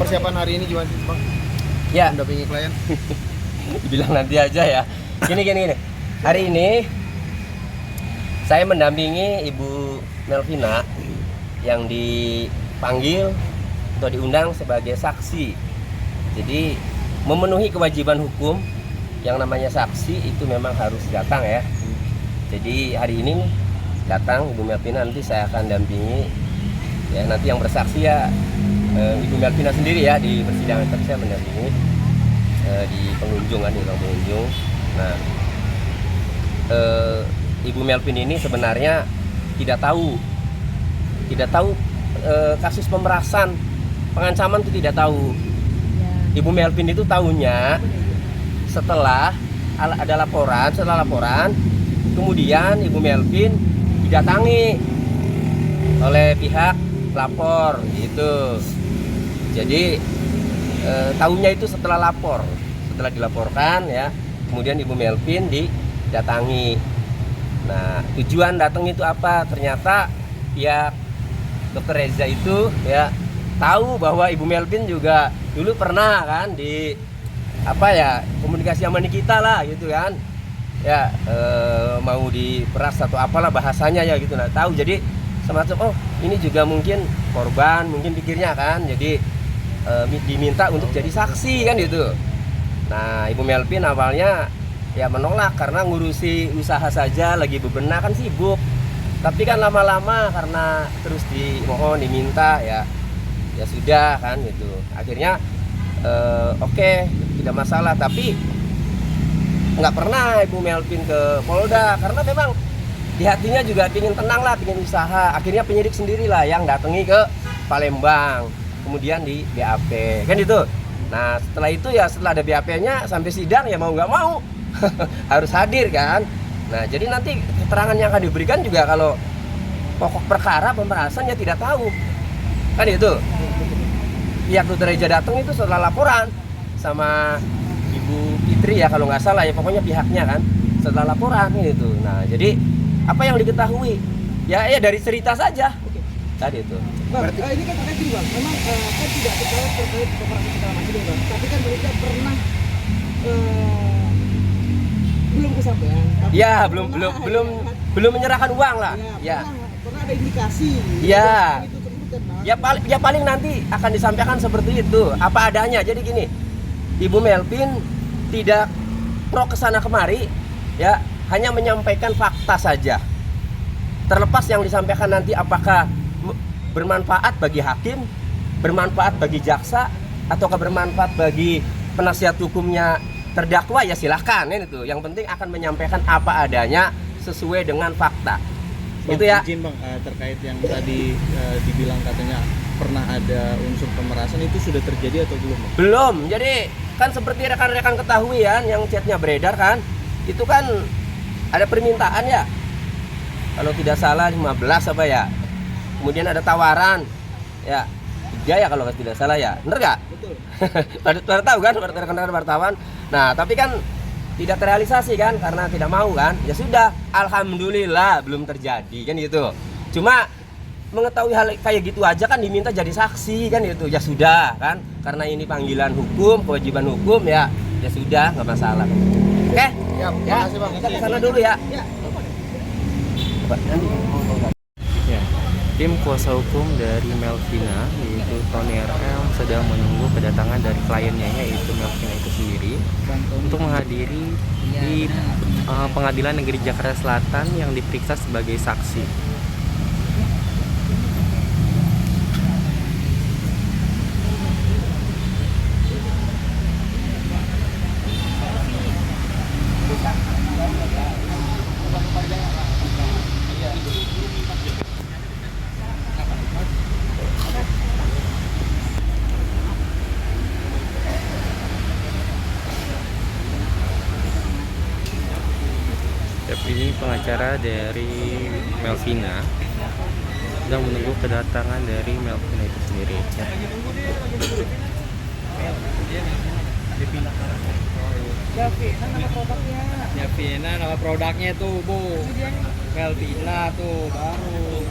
persiapan hari ini gimana sih Bang? Ya, Mendampingi klien? dibilang nanti aja ya. Gini. Hari ini saya mendampingi Ibu Melvina yang dipanggil atau diundang sebagai saksi. Jadi memenuhi kewajiban hukum yang namanya saksi itu memang harus datang ya. Jadi hari ini datang Ibu Melvina, nanti saya akan dampingi ya, nanti yang bersaksi ya Ibu Melvina sendiri ya di persidangan, tapi saya mendampingi di pengunjung kan, di ruang pengunjung. Nah, Ibu Melvin ini sebenarnya tidak tahu kasus pemerasan, pengancaman itu tidak tahu. Ibu Melvin itu tahunya setelah ada laporan, kemudian Ibu Melvin didatangi oleh pihak lapor gitu. Jadi tahunya itu setelah dilaporkan ya, kemudian Ibu Melvin didatangi. Nah, tujuan datang itu apa? Ternyata pihak Dr. Reza itu ya tahu bahwa Ibu Melvin juga dulu pernah kan di komunikasi sama Nikita lah gitu kan ya, mau diperas atau apalah bahasanya ya gitu. Nah, tahu, jadi semacam ini juga mungkin korban, mungkin pikirnya kan, jadi diminta untuk jadi saksi kan gitu. Nah, Ibu Melvin awalnya ya menolak karena ngurusi usaha saja, lagi bebenah kan sibuk. Tapi kan lama-lama karena terus diminta ya sudah kan gitu. Akhirnya oke, tidak masalah. Tapi nggak pernah Ibu Melvin ke Polda karena memang di hatinya juga pingin tenang lah, pingin usaha. Akhirnya penyidik sendirilah yang datangi ke Palembang, kemudian di BAP kan itu. Nah, setelah itu ya, setelah ada BAP-nya sampai sidang ya mau nggak mau harus hadir kan. Nah, jadi nanti keterangan yang akan diberikan juga kalau pokok perkara pemerasan ya tidak tahu kan itu. Pihak Dr. Reza datang itu setelah laporan sama Ibu Fitri ya kalau nggak salah ya, pokoknya pihaknya kan setelah laporan gitu. Nah, jadi apa yang diketahui ya dari cerita saja tadi itu. Bang, ini kan terkait gini Bang, memang kan tidak terkait pemerasan segala macam Bang, tapi kan mereka pernah belum kesampaian. Ya, belum menyerahkan uang lah. Ya. Pernah ada indikasi. Ya. Itu tersebut kan, Bang. Ya paling nanti akan disampaikan seperti itu, apa adanya. Jadi gini, Ibu Melvin tidak pro kesana kemari, ya hanya menyampaikan fakta saja. Terlepas yang disampaikan nanti apakah bermanfaat bagi hakim, bermanfaat bagi jaksa, ataukah bermanfaat bagi penasihat hukumnya terdakwa, ya silahkan kan itu. Yang penting akan menyampaikan apa adanya sesuai dengan fakta. Bang, Itu ya. izin Bang, terkait yang tadi dibilang katanya pernah ada unsur pemerasan, itu sudah terjadi atau belum Bang? Belum. Jadi kan seperti rekan-rekan ketahui ya, yang chatnya beredar kan, itu kan ada permintaan ya, kalau tidak salah 15 apa ya, kemudian ada tawaran ya 3 ya kalau tidak salah ya, bener gak? Betul. Pada tahu kan rekan-rekan wartawan. Nah, tapi kan tidak terrealisasi kan karena tidak mau kan. Ya sudah, alhamdulillah belum terjadi kan gitu. Cuma mengetahui hal kayak gitu aja kan diminta jadi saksi kan gitu. Ya sudah kan, karena ini panggilan hukum, kewajiban hukum ya sudah, nggak masalah. Oke? Ya, Ya, makasih Bang. kita kesana dulu ya. Ya, Ya, tim kuasa hukum dari Melvina yaitu Tony RM sedang menunggu kedatangan dari kliennya yaitu Melvina itu sendiri untuk menghadiri di Pengadilan Negeri Jakarta Selatan yang diperiksa sebagai saksi. Ini pengacara dari Melvina sedang menunggu kedatangan dari Melvina itu sendiri. Javina nama produknya. Javina nama produknya tuh Bu. Melvina tuh baru.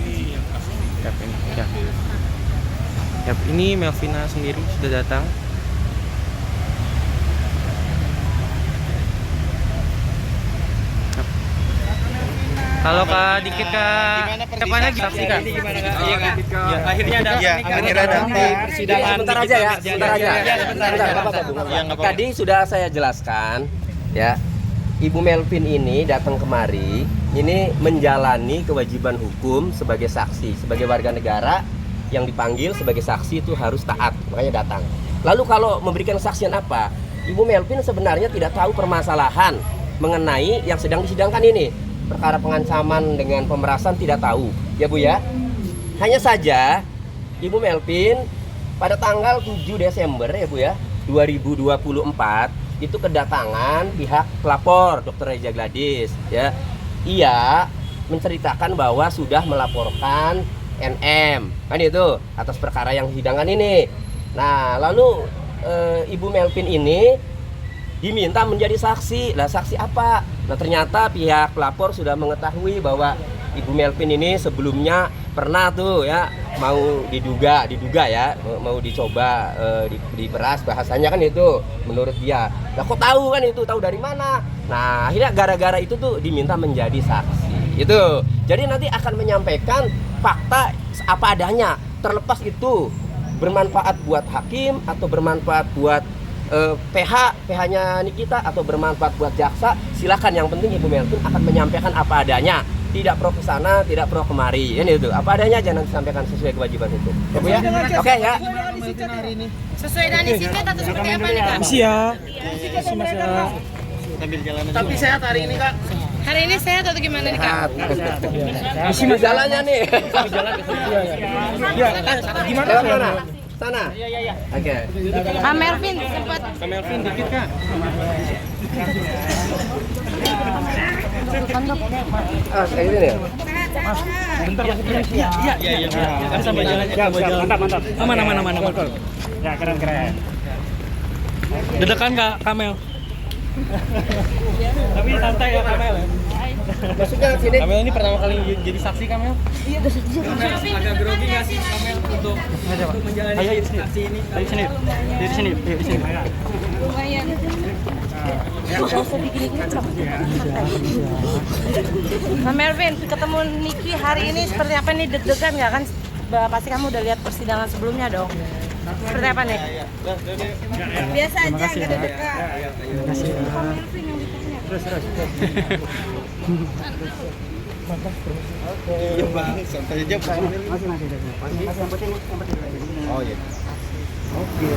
Ya. Ya, ini Melvina sendiri sudah datang. Halo Kak, dikit Kak. Kapan lagi saksi Kak? Gimana Kak? Iya Kak. Akhirnya ada akhirnya ada di persidangan. Sebentar aja ya, sebentar aja. Sebentar. Nggak apa-apa, Bu. Tadi sudah saya jelaskan, ya. Ibu Melvin ini datang kemari, ini menjalani kewajiban hukum sebagai saksi, sebagai warga negara yang dipanggil sebagai saksi itu harus taat, makanya datang. Lalu kalau memberikan kesaksian apa? Ibu Melvin sebenarnya tidak tahu permasalahan mengenai yang sedang disidangkan ini. Perkara pengancaman dengan pemerasan tidak tahu, ya Bu ya. Hanya saja Ibu Melvin pada tanggal 7 Desember ya Bu ya, 2024 itu kedatangan pihak pelapor Dr. Reza Gladys ya. Ia menceritakan bahwa sudah melaporkan NM kan itu atas perkara yang disidangkan ini. Nah, lalu Ibu Melvin ini diminta menjadi saksi. Lah saksi apa? Nah ternyata pihak pelapor sudah mengetahui bahwa Ibu Melvin ini sebelumnya pernah tuh ya mau diduga ya mau dicoba diperas, bahasanya kan itu menurut dia. Nah kok tahu kan itu, tahu dari mana? Nah akhirnya gara-gara itu tuh diminta menjadi saksi itu. Jadi nanti akan menyampaikan fakta apa adanya, terlepas itu bermanfaat buat hakim atau bermanfaat buat PH-nya Nikita atau bermanfaat buat jaksa, silakan. Yang penting Ibu Melvin akan menyampaikan apa adanya, tidak pro ke sana, tidak pro kemari, ini itu apa adanya aja nanti sampaikan sesuai kewajiban itu. Ya Bu ya, oke ya. Sesuai dengan isinya atau seperti apa nih Kak? Sambil jalan aja. Tapi sehat hari ini Kak. Hari ini sehat atau gimana nih Kak? Isi jalannya nih. Gimana sana? Sana. Iya. Oke. Kak Melvin sempat. Kak Melvin dikit Kak. Kayak gini ya. Iya. Kan sambil jalan aja. Mantap. Aman. Ya keren. Dedekan Kak Kamel. Tapi santai ya Kamel. Maksudnya sini. Kamel ini pertama kali jadi saksi Kamel? Agak grogi nggak sih Kamel untuk menjalani saksi ini? Dari sini. Lumayan. Kak Melvin, ketemu Niki hari ini seperti apa nih, deg-degan nggak kan? Pasti kamu udah lihat persidangan sebelumnya dong. Seperti apa nih? Biasa aja, nggak deg-degan. Kak Melvin yang ditanya. Terus. Iya Bang, santai aja. Masih yang penting. Oh iya. Oke.